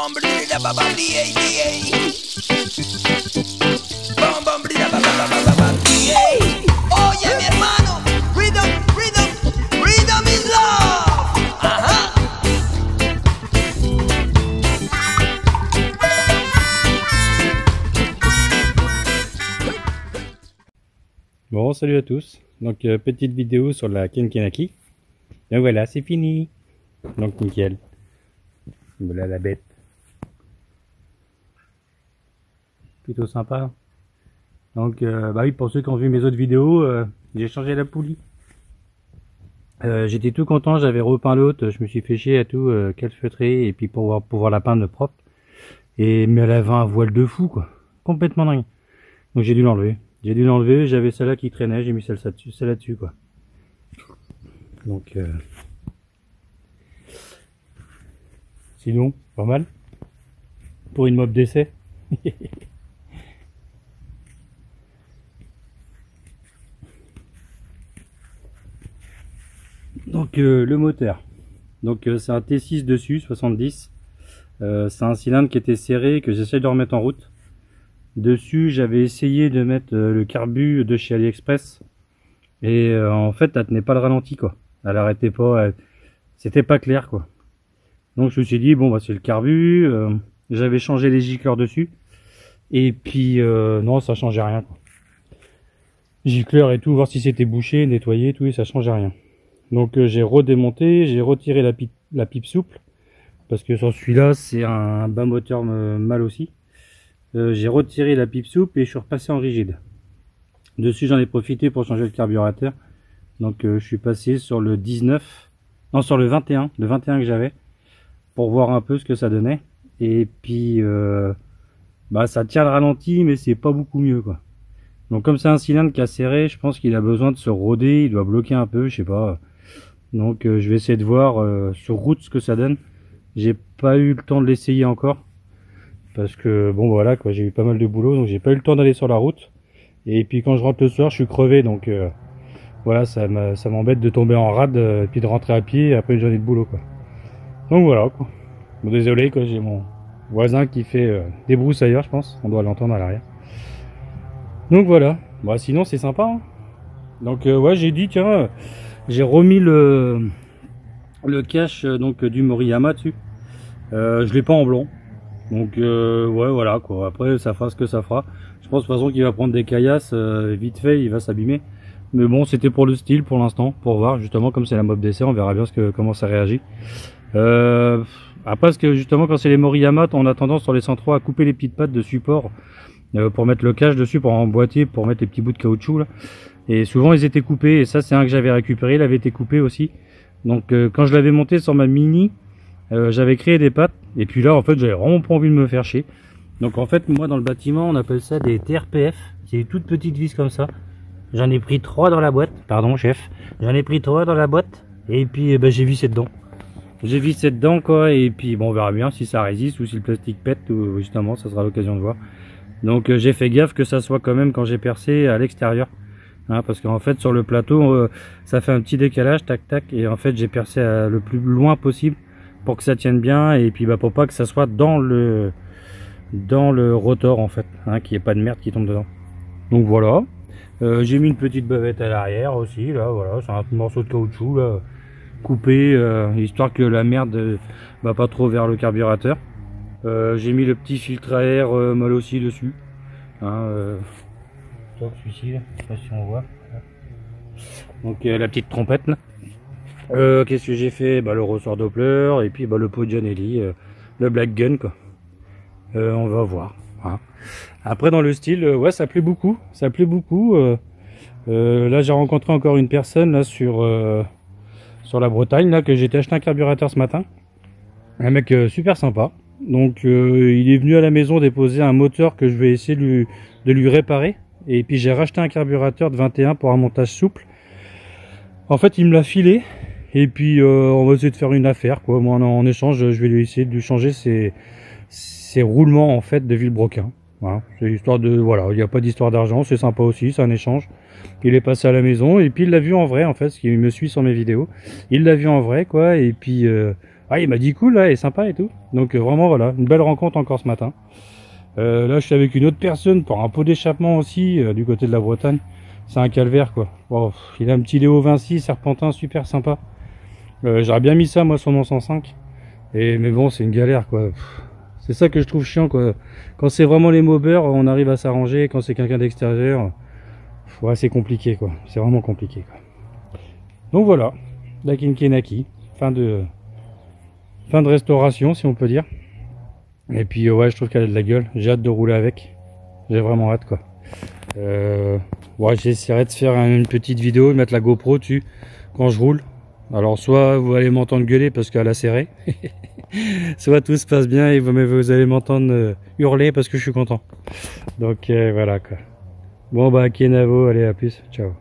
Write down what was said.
Oye, mi hermano, rhythm, rhythm, rhythm is love. Ajá. Bon, salut à tous. Donc, petite vidéo sur la Kenkenaki. Donc voilà, c'est fini. Donc, nickel. Voilà la bête. Plutôt sympa. Donc, bah oui, pour ceux qui ont vu mes autres vidéos, j'ai changé la poulie. J'étais tout content, j'avais repeint l'autre, je me suis fait chier à tout calfeutrer et puis pour pouvoir la peindre propre. Mais elle avait un voile de fou, quoi. Complètement dingue. Donc j'ai dû l'enlever. J'avais celle-là qui traînait, j'ai mis celle-là dessus, quoi. Donc, sinon, pas mal. Pour une mob d'essai. Donc, le moteur. Donc, c'est un T6 dessus, 70. C'est un cylindre qui était serré, que j'essaie de remettre en route. Dessus, j'avais essayé de mettre le carbu de chez AliExpress. Et en fait, elle tenait pas le ralenti, quoi. Elle arrêtait pas, c'était pas clair, quoi. Donc je me suis dit, bon, bah c'est le carbu. J'avais changé les gicleurs dessus. Et puis, non, ça changeait rien, quoi. Gicleur et tout, voir si c'était bouché, nettoyé, tout, et ça changeait rien. Donc j'ai redémonté, j'ai retiré la pipe souple. Parce que sur celui-là, c'est un bas moteur mal aussi. J'ai retiré la pipe souple et je suis repassé en rigide. Dessus, j'en ai profité pour changer le carburateur. Donc je suis passé sur le 19, non sur le 21 que j'avais, pour voir un peu ce que ça donnait. Et puis bah ça tient le ralenti, mais c'est pas beaucoup mieux, quoi. Donc comme c'est un cylindre qui a serré, je pense qu'il a besoin de se roder, il doit bloquer un peu, je sais pas. Donc je vais essayer de voir sur route ce que ça donne. J'ai pas eu le temps de l'essayer encore. Parce que bon voilà, quoi, j'ai eu pas mal de boulot, donc j'ai pas eu le temps d'aller sur la route. Et puis quand je rentre le soir, je suis crevé, donc voilà, ça m'embête de tomber en rade et puis de rentrer à pied après une journée de boulot, quoi. Donc voilà, quoi. Bon, désolé, quoi, j'ai mon voisin qui fait des broussailleurs, je pense, on doit l'entendre à l'arrière. Donc voilà, bah sinon c'est sympa, hein. Donc ouais, j'ai dit tiens, j'ai remis le cache donc du Moriyama dessus. Je l'ai pas en blanc. Donc ouais, voilà, quoi. Après ça fera ce que ça fera. Je pense de toute façon qu'il va prendre des caillasses, vite fait il va s'abîmer. Mais bon, c'était pour le style pour l'instant, pour voir justement, comme c'est la mob d'essai, on verra bien comment ça réagit. Après, parce que justement quand c'est les Moriyama, on a tendance sur les 103 à couper les petites pattes de support pour mettre le cache dessus, pour emboîter, pour mettre les petits bouts de caoutchouc là. Et souvent ils étaient coupés, et ça c'est un que j'avais récupéré, il avait été coupé aussi. Donc quand je l'avais monté sur ma Mini, j'avais créé des pattes, et puis là en fait j'avais vraiment pas envie de me faire chier. Donc en fait moi dans le bâtiment on appelle ça des TRPF, c'est des toutes petites vis comme ça. J'en ai pris 3 dans la boîte, pardon chef, j'en ai pris 3 dans la boîte, et puis j'ai vissé dedans. J'ai vissé dedans, quoi, et puis bon on verra bien si ça résiste ou si le plastique pète, ou justement ça sera l'occasion de voir. Donc j'ai fait gaffe que ça soit quand même quand j'ai percé à l'extérieur. Hein, parce qu'en fait sur le plateau ça fait un petit décalage, tac tac, et en fait j'ai percé le plus loin possible pour que ça tienne bien, et puis bah pour pas que ça soit dans le rotor en fait, hein, qu'il n'y ait pas de merde qui tombe dedans. Donc voilà, j'ai mis une petite bavette à l'arrière aussi, là voilà, c'est un morceau de caoutchouc là, coupé, histoire que la merde va pas trop vers le carburateur. J'ai mis le petit filtre à air mal aussi dessus, hein, celui-ci là, je sais pas si on voit. Donc la petite trompette là. Qu'est-ce que j'ai fait? Bah le ressort Doppler, et puis bah le pot de Gianelli, le Black Gun, quoi. On va voir, hein. Après dans le style, ouais ça plaît beaucoup, ça plaît beaucoup. Là j'ai rencontré encore une personne là sur la Bretagne là, que j'ai acheté un carburateur ce matin. Un mec super sympa. Donc il est venu à la maison déposer un moteur que je vais essayer de lui réparer. Et puis j'ai racheté un carburateur de 21 pour un montage souple. En fait il me l'a filé. Et puis on va essayer de faire une affaire, quoi. Moi en échange je vais lui essayer de lui changer ses roulements en fait de vilebrequin. Voilà. C'est histoire de, voilà, il n'y a pas d'histoire d'argent, c'est sympa aussi, c'est un échange. Il est passé à la maison et puis il l'a vu en vrai en fait, parce qu'il me suit sur mes vidéos. Il l'a vu en vrai, quoi, et puis Ah, il m'a dit cool, là, elle est sympa et tout. Donc vraiment, voilà, une belle rencontre encore ce matin. Là, je suis avec une autre personne pour un pot d'échappement aussi, du côté de la Bretagne. C'est un calvaire, quoi. Wow, il a un petit Léo Vinci, serpentin, super sympa. J'aurais bien mis ça, moi, sur mon 105. Mais bon, c'est une galère, quoi. C'est ça que je trouve chiant, quoi. Quand c'est vraiment les mobbers, on arrive à s'arranger. Quand c'est quelqu'un d'extérieur, ouais, c'est compliqué, quoi. C'est vraiment compliqué, quoi. Donc voilà, la Kinkenaki, fin de restauration, si on peut dire. Et puis ouais, je trouve qu'elle a de la gueule. J'ai hâte de rouler avec. J'ai vraiment hâte, quoi. Ouais, j'essaierai de faire une petite vidéo, de mettre la GoPro dessus quand je roule. Alors soit vous allez m'entendre gueuler parce qu'elle a serré, soit tout se passe bien et vous allez m'entendre hurler parce que je suis content. Donc voilà, quoi. Bon bah Kenavo, allez, à plus, ciao.